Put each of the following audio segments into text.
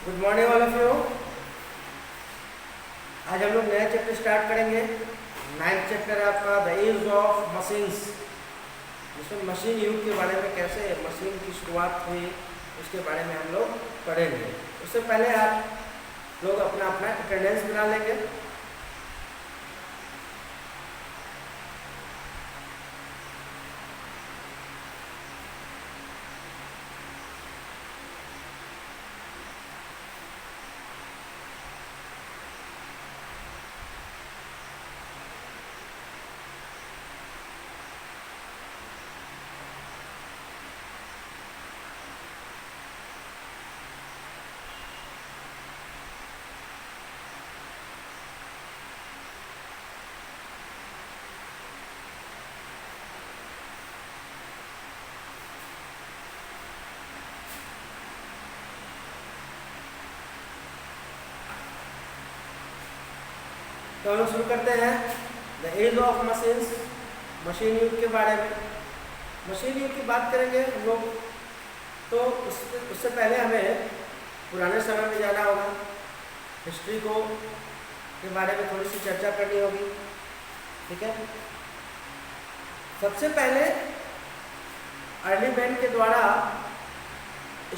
Good morning all of you. आज हम लोग नया चैप्टर स्टार्ट करेंगे। नाइन्थ चैप्टर है आपका द एज ऑफ मशीन्स, जिसमें मशीन युग के बारे में, कैसे मशीन की शुरुआत हुई उसके बारे में हम लोग पढ़ेंगे। उससे पहले आप लोग अपना अपना अटेंडेंस बना लेंगे। तो हम लोग शुरू करते हैं the age of machines, machine युग के बारे में। मशीन युग की बात करेंगे हम लोग, तो उससे पहले हमें पुराने समय में जाना होगा, हिस्ट्री को के बारे में थोड़ी सी चर्चा करनी होगी। ठीक है, सबसे पहले अर्ली मैन के द्वारा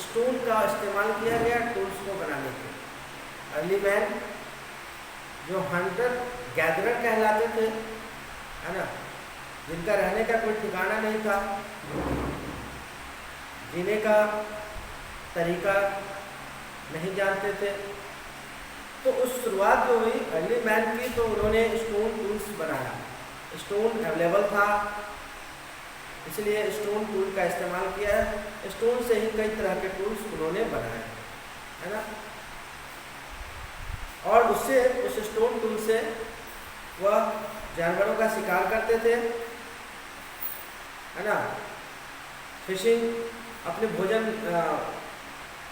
स्टोन का इस्तेमाल किया गया टूल्स को बनाने के। अर्ली मैन जो हंटर गैदरर कहलाते थे, है ना, जिनका रहने का कोई ठिकाना नहीं था, जीने का तरीका नहीं जानते थे, तो उस शुरुआत जो हुई अर्ली मैन की, तो उन्होंने स्टोन टूल्स बनाया। स्टोन अवेलेबल था, इसलिए स्टोन टूल का इस्तेमाल किया। स्टोन से ही कई तरह के टूल्स उन्होंने बनाए, है ना, और उससे उस स्टोन टूल से वह जानवरों का शिकार करते थे, है ना, फिशिंग, अपने भोजन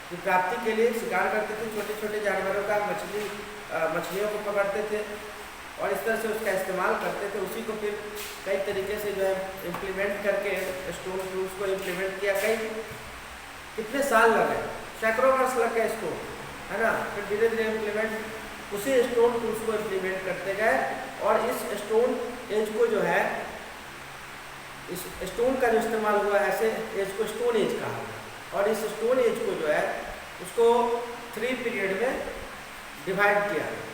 की प्राप्ति के लिए शिकार करते थे, छोटे छोटे जानवरों का, मछलियों को पकड़ते थे और इस तरह से उसका इस्तेमाल करते थे। उसी को फिर कई तरीके से जो है इम्प्लीमेंट करके स्टोन टूल्स को इम्प्लीमेंट किया। कितने साल लगे, सैकड़ों वर्ष लग गए इसको, है ना। फिर धीरे धीरे इम्प्लीमेंट उसी स्टोन टूल्स को इम्प्लीमेंट करते गए और इस स्टोन एज को जो है, इस स्टोन का जो इस्तेमाल हुआ, ऐसे एज को स्टोन एज कहा गया। और इस स्टोन एज को जो है उसको 3 पीरियड में डिवाइड किया गया,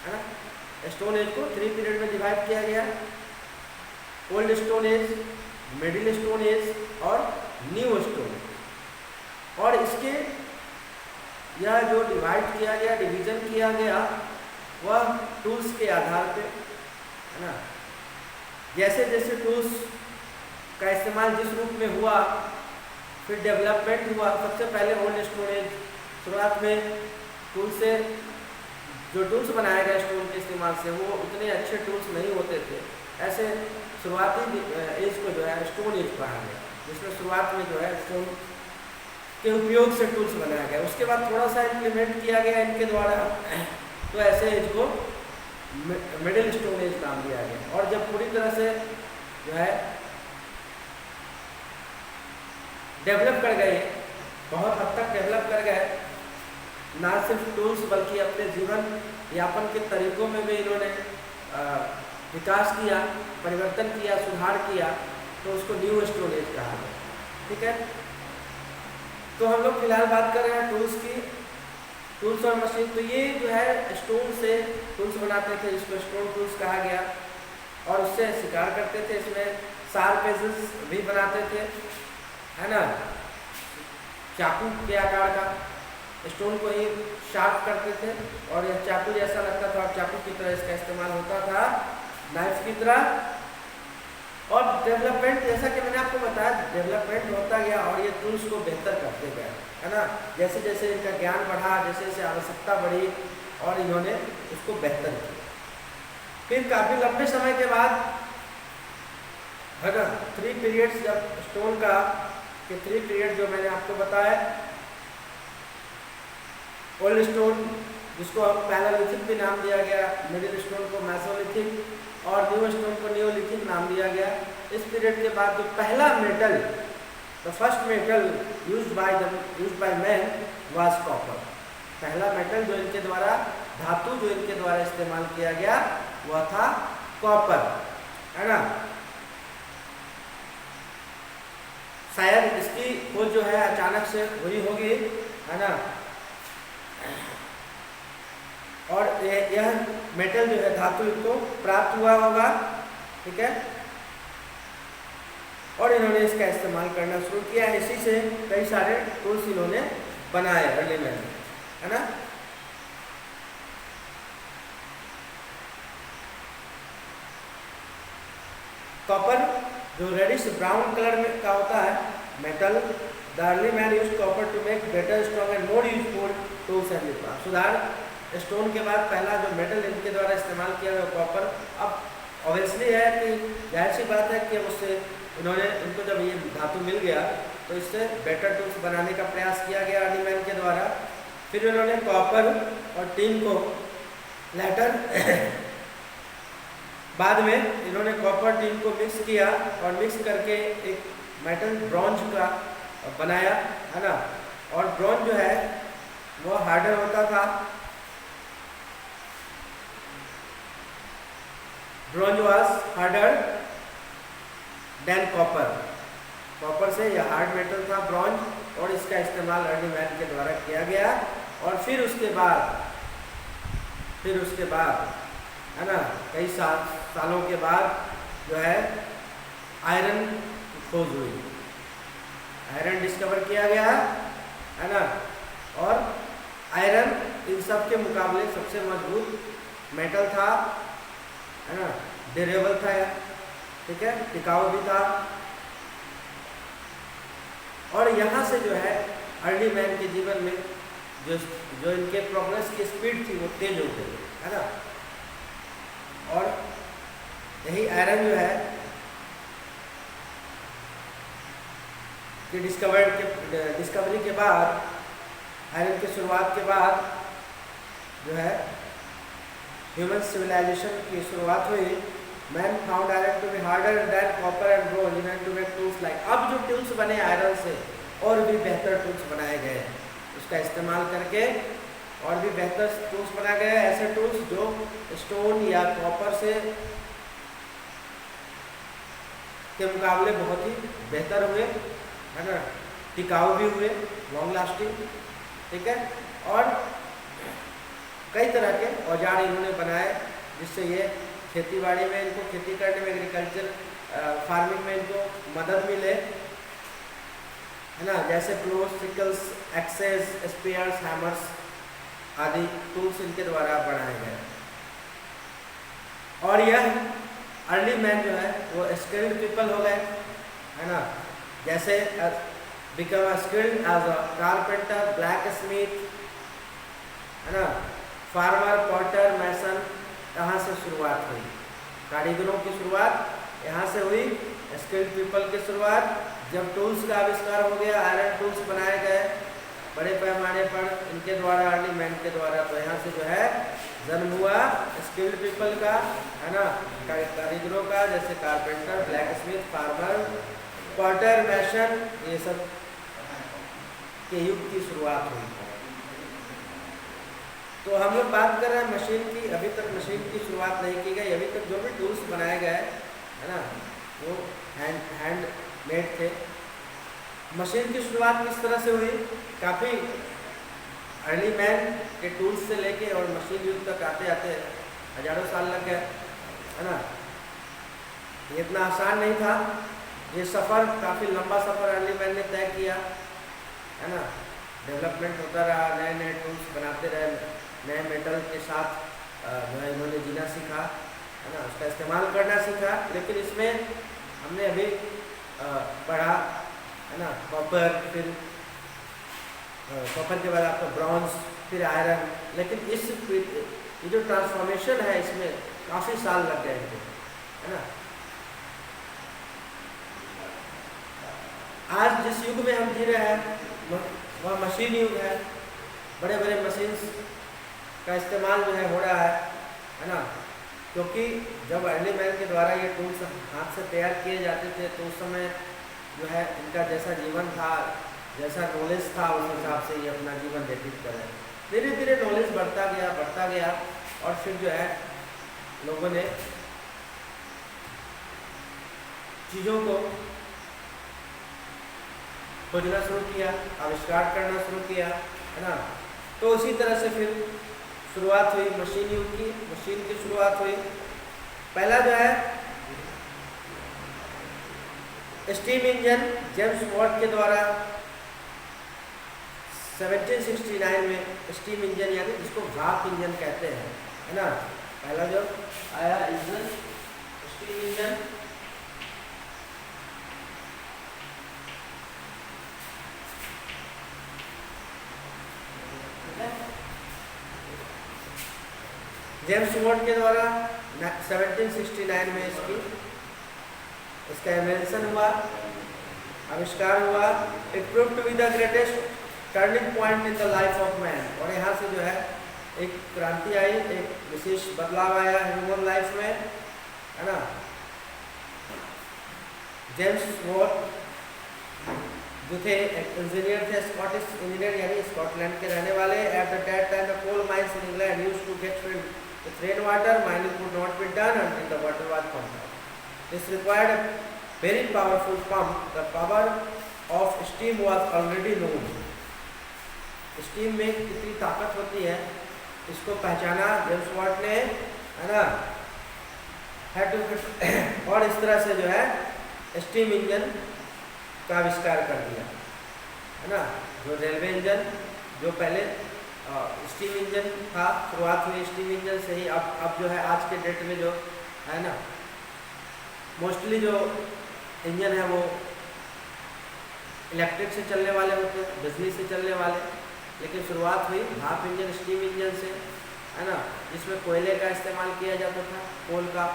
है ना। स्टोन एज को 3 पीरियड में डिवाइड किया गया, old stone age, middle stone age और न्यू स्टोन एज। और इसके यह जो डिवाइड किया गया, डिवीजन किया गया, वह टूल्स के आधार पे, है ना। जैसे जैसे टूल्स का इस्तेमाल जिस रूप में हुआ, फिर डेवलपमेंट हुआ। सबसे पहले ओल्ड स्टोन एज, शुरुआत में टूल से जो टूल्स बनाए गए स्टोन के इस्तेमाल से, वो उतने अच्छे टूल्स नहीं होते थे। ऐसे शुरुआती एज को जो है स्टोन एज कहा गया, जिसमें शुरुआत में जो है स्टोन के उपयोग से टूल्स बनाया गया। उसके बाद थोड़ा सा इम्प्लीमेंट किया गया इनके द्वारा, तो ऐसे एज को मिडिल स्टोन एज नाम दिया गया। और जब पूरी तरह से जो है डेवलप कर गए, बहुत हद तक डेवलप कर गए, ना सिर्फ टूल्स बल्कि अपने जीवन यापन के तरीकों में भी इन्होंने विकास किया, परिवर्तन किया, सुधार किया, तो उसको न्यू स्टोन एज कहा गया। ठीक है, तो हम लोग फिलहाल बात कर रहे हैं टूल्स की, टूल्स और मशीन। तो ये जो है स्टोन से टूल्स बनाते थे, इसको स्टोन टूल्स कहा गया, और उससे शिकार करते थे। इसमें शार्प एजेस भी बनाते थे, है ना, चाकू के आकार का, स्टोन को ही शार्प करते थे और यह चाकू जैसा लगता था, और चाकू की तरह इसका इस्तेमाल होता था, नाइफ की तरह। और डेवलपमेंट, जैसा कि मैंने आपको बताया, डेवलपमेंट होता गया और ये टूल्स को बेहतर करते गए, है ना। जैसे जैसे इनका ज्ञान बढ़ा, जैसे जैसे आवश्यकता बढ़ी, और इन्होंने उसको बेहतर किया। फिर काफ़ी लंबे समय के बाद, है ना, 3 पीरियड्स, जब स्टोन का के 3 पीरियड जो मैंने आपको बताया, ओल्ड स्टोन जिसको पैलेलिथिक भी नाम दिया गया, मिडिल स्टोन को मेसोलिथिक और न्यू स्टोन को नियोलिथिक नाम दिया गया। इस पीरियड के बाद जो पहला metal, the first metal used by man was copper. पहला मेटल जो इनके द्वारा, धातु जो इनके द्वारा इस्तेमाल किया गया वह था कॉपर, है ना। शायद इसकी खोज जो है अचानक से हुई होगी, है ना। और यह मेटल जो है धातु इनको प्राप्त हुआ होगा, ठीक है। और इन्होंने इसका इस्तेमाल करना शुरू किया। इसी से कई सारे टूल्स इन्होंने बनाए अर्ली मैन, है ना। कॉपर जो रेडिश ब्राउन कलर में का होता है metal, the early man used copper two make better strong and more useful tools and weapon. सुधार स्टोन के बाद पहला जो मेटल इनके द्वारा इस्तेमाल किया गया कॉपर। अब ऑब्वियसली है कि जाहिर सी बात है कि उससे इन्होंने, इनको जब ये धातु मिल गया तो इससे बेटर टूल्स बनाने का प्रयास किया गया अर्ली मैन के द्वारा। फिर इन्होंने कॉपर और टिन को लेटर बाद में इन्होंने कॉपर टिन को मिक्स किया और मिक्स करके एक मेटल ब्रॉन्ज का बनाया, है ना। और ब्रॉन्ज जो है वो हार्डर होता था। Bronze was harder than copper. Copper से यह हार्ड मेटल था ब्रॉन्ज, और इसका इस्तेमाल अर्ली मैन के द्वारा किया गया। और फिर उसके बाद है ना, कई सालों के बाद जो है आयरन की खोज हुई, आयरन डिस्कवर किया गया, है ना। और आयरन इन सब के मुकाबले सबसे मजबूत मेटल था, है ना, ड्यूरेबल था, ठीक है, टिकाऊ भी था। और यहाँ से जो है अर्ली मैन के जीवन में जो इनके प्रोग्रेस की स्पीड थी वो तेज हो गई, है ना। और यही आयरन जो है कि डिस्कवरी के बाद, आयरन की शुरुआत के बाद जो है ह्यूमन सिविलाइजेशन की शुरुआत हुई। Man found iron to be harder than copper and bronze in to make tools like. अब जो टूल्स बने आयरन से, और भी बेहतर टूल्स बनाए गए, उसका इस्तेमाल करके और भी बेहतर टूल्स बनाए गए। ऐसे टूल्स जो स्टोन या कॉपर से के मुकाबले बहुत ही बेहतर हुए, है ना, टिकाऊ भी हुए, लॉन्ग लास्टिंग, ठीक है। और कई तरह के औजार इन्होंने बनाए जिससे ये खेतीबाड़ी में, इनको खेती करने में, एग्रीकल्चर फार्मिंग में इनको मदद मिले, है ना। जैसे प्लोस, सिकल्स, एक्सेस, स्पेयर्स, हैमर्स आदि टूल्स इनके द्वारा बनाए गए। और यह अर्ली मैन जो है वो स्किल्ड पीपल हो गए, है ना। जैसे become skilled as a carpenter, blacksmith, है ना, फार्मर, पॉटर, मैसन। यहाँ से शुरुआत हुई, कारीगरों की शुरुआत यहाँ से हुई, स्किल्ड पीपल की शुरुआत। जब टूल्स का आविष्कार हो गया, आयरन टूल्स बनाए गए बड़े पैमाने पर इनके द्वारा, अर्ली मैन के द्वारा, तो यहाँ से जो है जन्म हुआ स्किल्ड पीपल का, है ना, कारीगरों का, जैसे carpenter, blacksmith, farmer, potter, mason, ये सब के युग की शुरुआत हुई। तो हम लोग बात कर रहे हैं मशीन की। अभी तक मशीन की शुरुआत नहीं की गई। अभी तक जो भी टूल्स बनाए गए, है ना, वो हैंड मेड थे। मशीन की शुरुआत किस तरह से हुई? काफ़ी अर्ली मैन के टूल्स से लेके और मशीन युग तक आते आते हजारों साल लग गए, है ना। ये इतना आसान नहीं था। ये सफ़र, काफ़ी लंबा सफ़र अर्ली मैन ने तय किया, है ना। डेवलपमेंट होता रहा, नए नए टूल्स बनाते रहे, नए मेटल के साथ जो है इन्होंने जीना सीखा, है ना, उसका इस्तेमाल करना सीखा। लेकिन इसमें हमने अभी पढ़ा, है ना, कॉपर, फिर कॉपर के बाद आपका ब्रॉन्ज, फिर आयरन। लेकिन ये जो ट्रांसफॉर्मेशन है इसमें काफ़ी साल लग गए इनको, है ना। आज जिस युग में हम जी रहे हैं वह मशीन युग है। बड़े बड़े मशीन्स का इस्तेमाल जो है हो रहा है ना। क्योंकि जब अर्ली मैन के द्वारा ये टूल्स हाथ से तैयार किए जाते थे तो उस समय जो है इनका जैसा जीवन था, जैसा नॉलेज था, उस हिसाब से ये अपना जीवन व्यतीत कर रहे हैं। धीरे धीरे नॉलेज बढ़ता गया और फिर जो है लोगों ने चीज़ों को खोजना शुरू किया, आविष्कार करना शुरू किया, है ना। तो उसी तरह से फिर शुरुआत हुई मशीन युग की, मशीन की शुरुआत हुई। पहला जो है स्टीम इंजन जेम्स वॉट के द्वारा 1769 में स्टीम इंजन यानी जिसको भाप इंजन कहते हैं, है ना। पहला जो आया engine steam engine, James Watt के द्वारा 1769 में इसका इन्वेंशन हुआ, आविष्कार हुआ। It prove to be the greatest turning point in the life of man. और यहाँ से जो है एक क्रांति आई, एक विशेष बदलाव आया ह्यूमन लाइफ में, है ना। जेम्स वॉट जो थे एक इंजीनियर थे, स्कॉटिश इंजीनियर यानी स्कॉटलैंड के रहने वाले। At the that time the coal mines in England used to get filled with rainwater. Mining could not be done until the water was pumped out. This required a very powerful pump. The power of steam was already known. Steam में कितनी ताकत होती है इसको पहचाना James Watt ने, है ना। और इस तरह से जो है स्टीम इंजन का आविष्कार कर दिया, है ना। जो रेलवे इंजन जो पहले स्टीम इंजन था, शुरुआत हुई स्टीम इंजन से ही। अब जो है आज के डेट में जो है ना मोस्टली जो इंजन है वो इलेक्ट्रिक से चलने वाले होते हैं, बिजली से चलने वाले। लेकिन शुरुआत हुई भाप इंजन स्टीम इंजन से, है ना, जिसमें कोयले का इस्तेमाल किया जाता था, कोल का।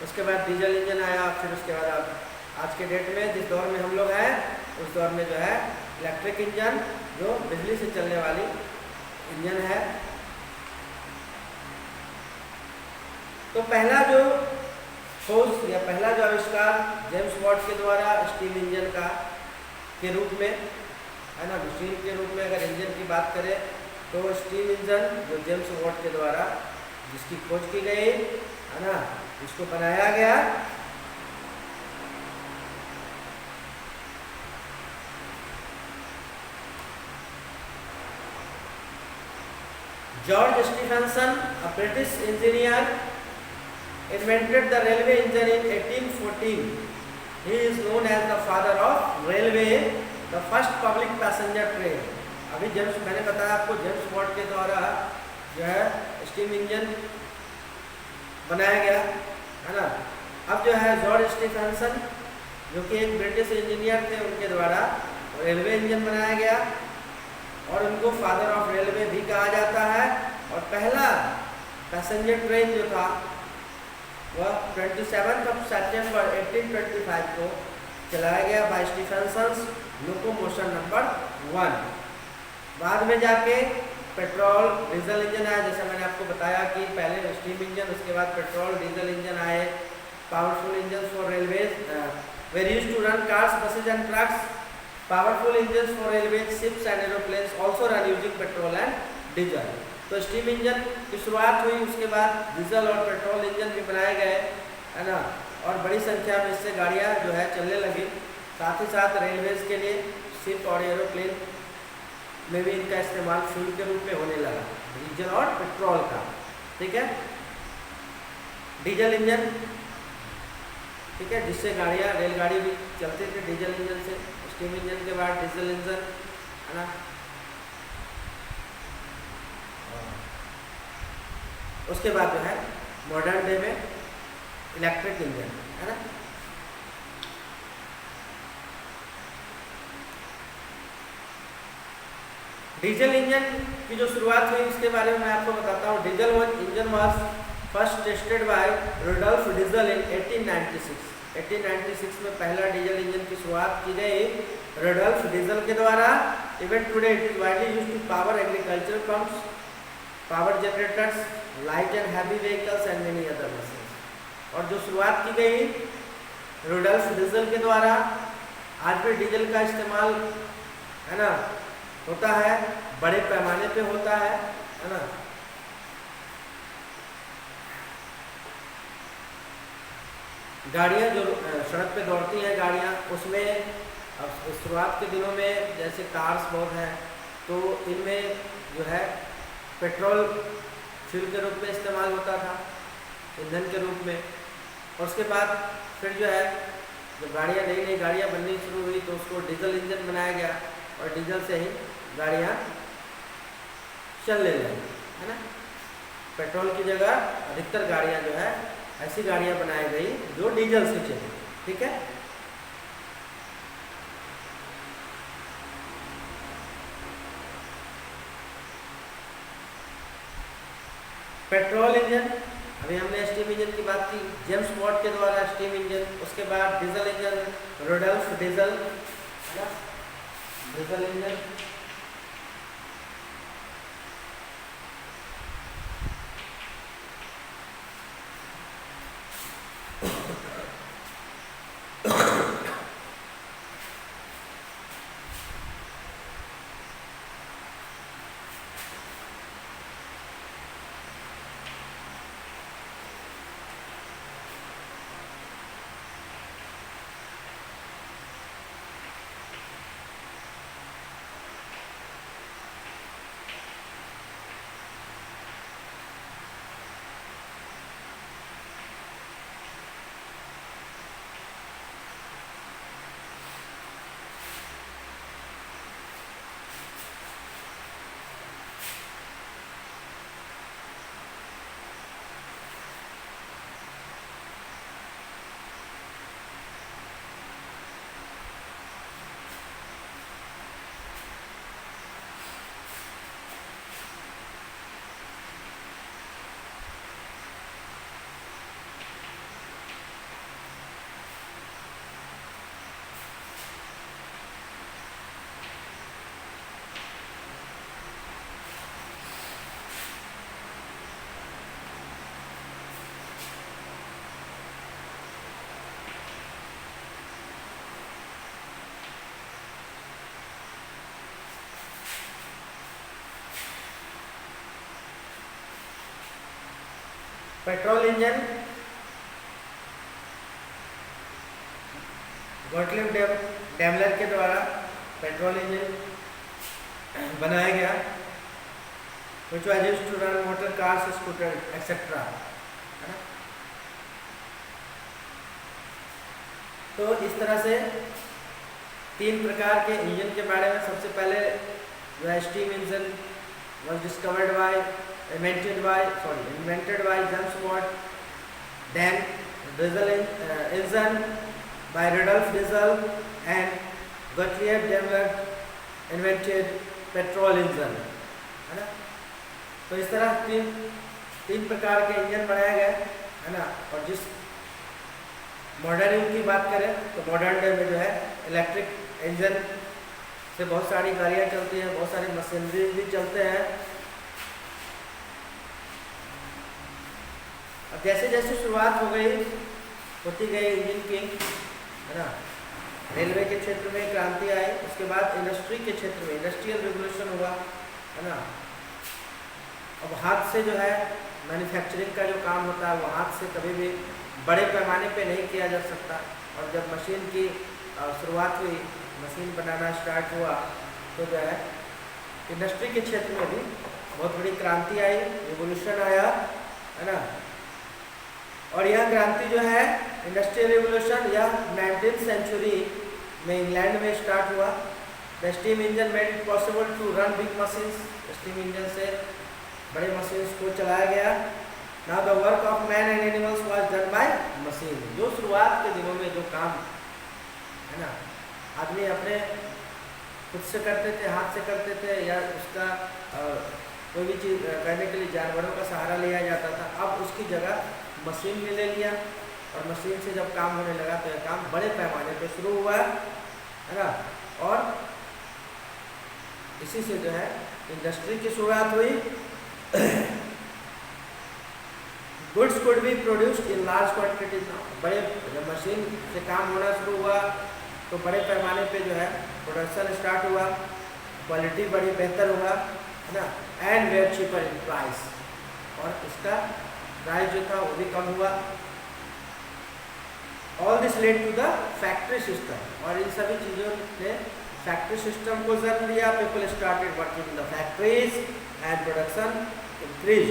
उसके बाद डीजल इंजन आया, फिर उसके बाद अब आज के डेट में जिस दौर में हम लोग हैं उस दौर में जो है इलेक्ट्रिक इंजन जो बिजली से चलने वाली इंजन है। तो पहला जो खोज या पहला जो आविष्कार जेम्स वॉट के द्वारा स्टीम इंजन का के रूप में, है ना, मशीन के रूप में अगर इंजन की बात करें तो स्टीम इंजन जो जेम्स वॉट के द्वारा जिसकी खोज की गई, है ना, जिसको बनाया गया, George Stephenson, a British engineer, invented the railway engine in 1814. He is known as the father of railway, the first public passenger train. अभी जेम्स मैंने बताया आपको जेम्स वॉट के द्वारा जो है स्टीम इंजन बनाया गया, है ना। अब जो है जॉर्ज स्टीफेंसन जो कि एक ब्रिटिश इंजीनियर थे, उनके द्वारा रेलवे इंजन बनाया गया और उनको फादर ऑफ रेलवे भी कहा जाता है। और पहला पैसेंजर ट्रेन जो था वह 27 सितंबर 1825 को चलाया गया बाय स्टीफेंसन, लोकोमोशन नंबर 1। बाद में जाके पेट्रोल डीजल इंजन आया, जैसे मैंने आपको बताया कि पहले स्टीम इंजन, उसके बाद पेट्रोल डीजल इंजन आए। Powerful engine for railways were used to run cars, buses and trucks. Powerful engines for railways, ships and aeroplanes also run using petrol and diesel. तो स्टीम इंजन की शुरुआत हुई, उसके बाद diesel और petrol engine भी बनाए गए, है ना। और बड़ी संख्या में इससे गाड़ियाँ जो है चलने लगी। साथ ही साथ रेलवेज के लिए शिप और एरोप्लेन में भी इनका इस्तेमाल फ्यूल के रूप में होने लगा, डीजल और पेट्रोल का। ठीक है, डीजल इंजन, ठीक है, जिससे गाड़ियाँ रेलगाड़ी भी चलते थे डीजल इंजन से। स्टीम इंजन के बाद डीजल इंजन, है ना। उसके बाद जो है मॉडर्न डे में इलेक्ट्रिक इंजन, है ना। डीजल इंजन की जो शुरुआत हुई उसके बारे में मैं आपको बताता हूँ। Diesel engine was first tested by Rudolf Diesel in 1896। 1896 में पहला डीजल इंजन की शुरुआत की गई रुडोल्फ डीजल के द्वारा। Even today it is widely used to power agriculture pumps, power generators, light and heavy vehicles and many other machines. और जो शुरुआत की गई रुडोल्फ डीजल के द्वारा, आज भी डीजल का इस्तेमाल है ना, होता है, बड़े पैमाने पे होता है ना। गाड़ियाँ जो सड़क पे दौड़ती हैं गाड़ियाँ, उसमें अब शुरुआत के दिनों में जैसे कार्स बहुत हैं, तो इनमें जो है पेट्रोल फ्यूल के रूप में इस्तेमाल होता था, ईंधन के रूप में। और उसके बाद फिर जो है जब गाड़ियाँ नई नई गाड़ियाँ बननी शुरू हुई तो उसको डीजल इंजन बनाया गया और डीजल से ही गाड़ियाँ चलने लगी, है ना। पेट्रोल की जगह अधिकतर गाड़ियाँ जो है ऐसी गाड़ियाँ बनाई गई जो डीजल से चले, ठीक है। पेट्रोल इंजन, अभी हमने स्टीम इंजन की बात की, जेम्स वॉट के द्वारा स्टीम इंजन। उसके बाद डीजल इंजन, रोडोल्फ डीजल, है ना, diesel engine. Petrol engine Gottlieb Daimler के द्वारा पेट्रोल इंजन बनाया गया, which was used to run motor cars, scooter, etc. है ना। तो इस तरह से तीन प्रकार के इंजन के बारे में सबसे पहले जो है steam engine was discovered by invented by James Watt, then diesel engine by Rudolf Diesel, and Gottlieb Daimler invented petrol engine, है ना। तो इस तरह तीन प्रकार के इंजन बनाया गया, है ना। और जिस मॉडर्न युग की बात करें तो मॉडर्न डे में जो है इलेक्ट्रिक इंजन से बहुत सारी गाड़ियाँ चलती हैं, बहुत सारी मशीनरी भी चलते हैं। अब जैसे जैसे शुरुआत होती गई इंजन की, है ना, रेलवे के क्षेत्र में क्रांति आई, उसके बाद इंडस्ट्री के क्षेत्र में इंडस्ट्रियल रिवोल्यूशन हुआ, है ना। अब हाथ से जो है मैन्युफैक्चरिंग का जो काम होता है वो हाथ से कभी भी बड़े पैमाने पे नहीं किया जा सकता। और जब मशीन की शुरुआत हुई, मशीन बनाना स्टार्ट हुआ, तो जो है इंडस्ट्री के क्षेत्र में भी बहुत बड़ी क्रांति आई, रिवोल्यूशन आया, है ना। और यह क्रांति जो है इंडस्ट्रियल रिवोल्यूशन यह 19th सेंचुरी में इंग्लैंड में स्टार्ट हुआ। The steam engine made it possible to run big machines, steam engine से बड़े मशीन्स को चलाया गया। Now the work of man and animals was done by machine. जो शुरुआत के दिनों में जो काम, है ना, आदमी अपने खुद से करते थे, हाथ से करते थे, या उसका कोई भी चीज़ करने के लिए जानवरों का सहारा लिया जाता था, अब उसकी जगह मशीन ने ले लिया। और मशीन से जब काम होने लगा तो यह काम बड़े पैमाने पे शुरू हुआ, है ना। और इसी से जो है इंडस्ट्री की शुरुआत हुई। Goods could be produced in large quantities. बड़े जब मशीन से काम होना शुरू हुआ तो बड़े पैमाने पे जो है प्रोडक्शन स्टार्ट हुआ। क्वालिटी बड़ी बेहतर होगा, है ना, and were cheaper in price, और इसका प्राइस जो था वो भी कम हुआ। All this led to the factory system, और इन सभी चीज़ों ने फैक्ट्री सिस्टम को जन्म दिया। People started working in the factories and production increase.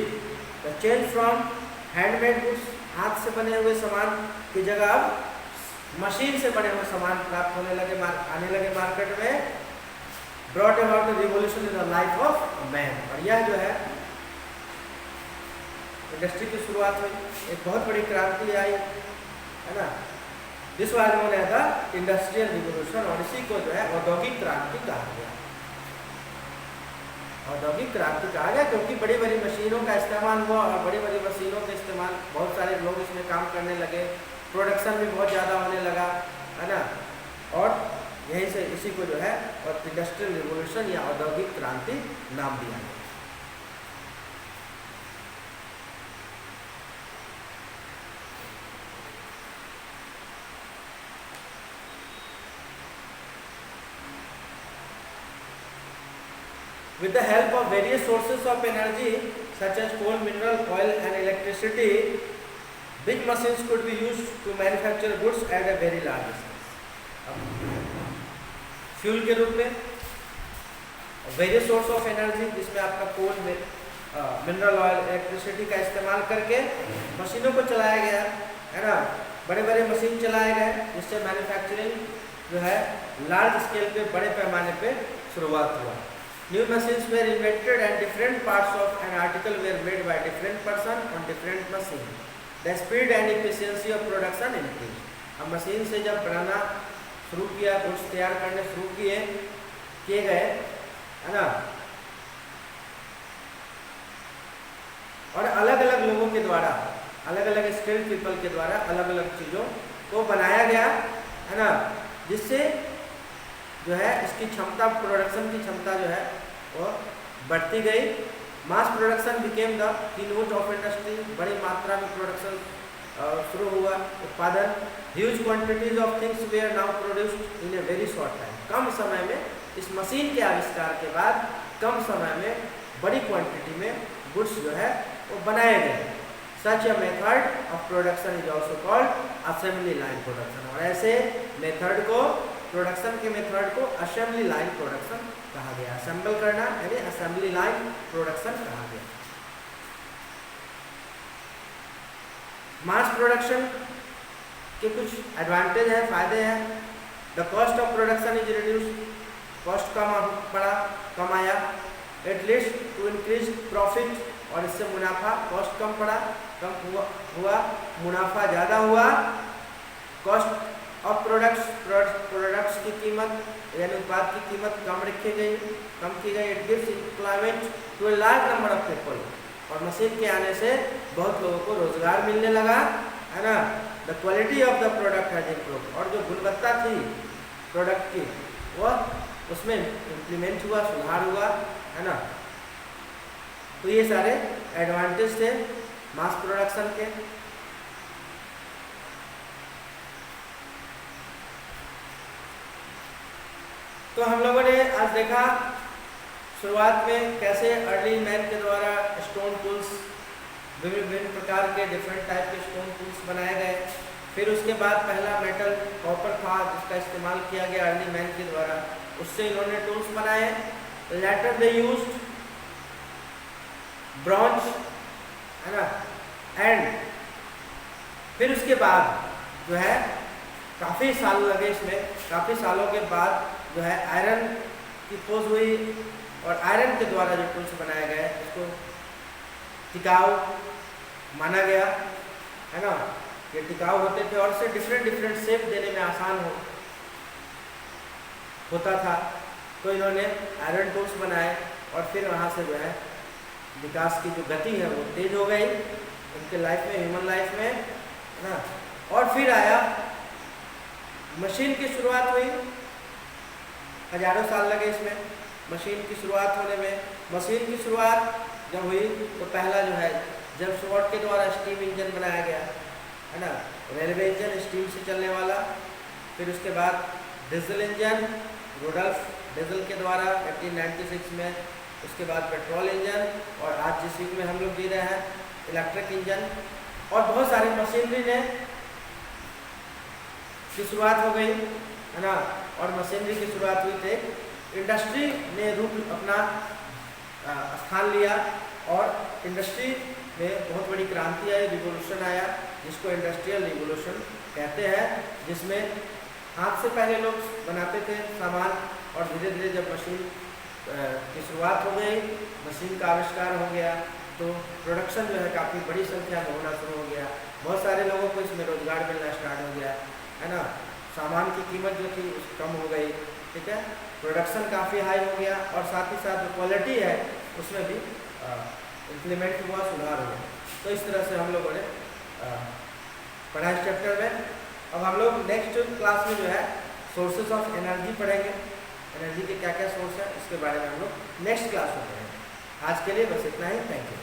The change from handmade goods, हाथ से बने हुए सामान की जगह अब मशीन से बने हुए सामान प्राप्त होने लगे, आने लगे मार्केट में। Brought about the revolution in the life of man, और यह जो है इंडस्ट्री की शुरुआत हुई, एक बहुत बड़ी क्रांति आई, है ना। This was known as the industrial revolution, और इसी को जो है औद्योगिक क्रांति कहा गया। औद्योगिक क्रांति कहा गया क्योंकि बड़ी बड़ी मशीनों का इस्तेमाल हुआ, और बड़ी बड़ी मशीनों के इस्तेमाल बहुत सारे लोग इसमें काम करने लगे, प्रोडक्शन भी बहुत ज़्यादा होने लगा, है ना। और यहीं से इसी को जो है और इंडस्ट्रियल रिवोल्यूशन या औद्योगिक क्रांति नाम दिया गया। With the help of various sources of energy such as coal, mineral, oil and electricity, big machines could be used to manufacture goods at a very large scale. Fuel के रूप में various source of energy, जिसमें आपका कोल, mineral oil, electricity का इस्तेमाल करके मशीनों को चलाया गया, है ना। बड़े बड़े मशीन चलाए गए जिससे मैन्युफैक्चरिंग जो है लार्ज स्केल पे, बड़े पैमाने पे शुरुआत हुआ। New machines were invented and different parts of an article were made by different person on different machine. The speed and efficiency of production increased. अब मशीन से जब बनाना शुरू किया, गुड्स तैयार करने शुरू किए गए, है ना, और अलग अलग लोगों के द्वारा, अलग अलग स्किल्ड पीपल के द्वारा अलग अलग चीज़ों को बनाया गया, है ना, जिससे जो है इसकी क्षमता, प्रोडक्शन की क्षमता जो है वो बढ़ती गई। Mass production became the keynote of industry, बड़ी मात्रा में प्रोडक्शन शुरू हुआ, उत्पादन। Huge quantities of things were now produced in a very short time, कम समय में, इस मशीन के आविष्कार के बाद कम समय में बड़ी क्वांटिटी में गुड्स जो है वो बनाए गए। Such a method of production is also called assembly line production, और ऐसे मेथड को, प्रोडक्शन के मेथड को असेंबली लाइन प्रोडक्शन कहा गया। असेंबल करना यानी असेंबली लाइन प्रोडक्शन कहा गया। मास प्रोडक्शन के कुछ एडवांटेज हैं, फायदे हैं। The cost of production is reduce, cost कम आया। At least to increase profit, और इससे मुनाफा, कॉस्ट कम पड़ा, कम हुआ, मुनाफा ज़्यादा हुआ। कॉस्ट ऑफ प्रोडक्ट्स की कीमत यानी उत्पाद की कीमत कम की गई। It gives employment to a large number of people, और मशीन के आने से बहुत लोगों को रोजगार मिलने लगा, है ना। The quality of the product has improved, और जो गुणवत्ता थी प्रोडक्ट की वह उसमें इम्प्लीमेंट हुआ, सुधार हुआ, है ना। तो ये सारे एडवांटेज थे मास प्रोडक्शन के। तो हम लोगों ने आज देखा शुरुआत में कैसे अर्ली मैन के द्वारा स्टोन टूल्स, विभिन्न प्रकार के डिफरेंट टाइप के स्टोन टूल्स बनाए गए। फिर उसके बाद पहला मेटल कॉपर था जिसका इस्तेमाल किया गया अर्ली मैन के द्वारा, उससे इन्होंने टूल्स बनाए। लेटर दे यूज्ड ब्रॉन्ज, है ना, एंड फिर उसके बाद जो है काफ़ी साल लगे इसमें, काफ़ी सालों के बाद जो है आयरन की खोज हुई, और आयरन के द्वारा जो टूल्स बनाया गया उसको टिकाऊ माना गया, है ना। ये टिकाऊ होते थे और इसे डिफरेंट शेप देने में आसान होता था। तो इन्होंने आयरन टूल्स बनाए, और फिर वहाँ से जो है विकास की जो गति है वो तेज हो गई उनके लाइफ में, ह्यूमन लाइफ में, है ना। और फिर आया मशीन की शुरुआत हुई, हजारों साल लगे इसमें मशीन की शुरुआत होने में। मशीन की शुरुआत जब हुई तो पहला जो है जेम्स वाट के द्वारा स्टीम इंजन बनाया गया, है ना, रेलवे इंजन स्टीम से चलने वाला। फिर उसके बाद डीजल इंजन, रुडोल्फ डीजल के द्वारा 1896 में, उसके बाद पेट्रोल इंजन, और आज जिस युग में हम लोग जी रहे हैं इलेक्ट्रिक इंजन, और बहुत सारी मशीनरी ने की शुरुआत हो गई है ना। और मशीनरी की शुरुआत हुई थे, इंडस्ट्री ने रूप अपना स्थान लिया, और इंडस्ट्री में बहुत बड़ी क्रांति आई, रिवोल्यूशन आया, जिसको इंडस्ट्रियल रिवोल्यूशन कहते हैं, जिसमें हाथ से पहले लोग बनाते थे सामान, और धीरे धीरे जब मशीन की शुरुआत हो गई, मशीन का आविष्कार हो गया, तो प्रोडक्शन जो है काफ़ी बड़ी संख्या में होना शुरू हो गया, बहुत सारे लोगों को इसमें रोजगार मिलना स्टार्ट हो गया, है ना। सामान की कीमत जो थी कम हो गई, ठीक है, प्रोडक्शन काफ़ी हाई हो गया, और साथ ही साथ जो क्वालिटी है उसमें भी इम्प्लीमेंट हुआ, सुधार हुआ। तो इस तरह से हम लोगों ने पढ़ा इस चैप्टर में। अब हम लोग नेक्स्ट क्लास में जो है सोर्सेज ऑफ एनर्जी पढ़ेंगे, एनर्जी के क्या क्या सोर्स है इसके बारे में हम लोग नेक्स्ट क्लास में पढ़ेंगे। आज के लिए बस इतना ही, थैंक यू।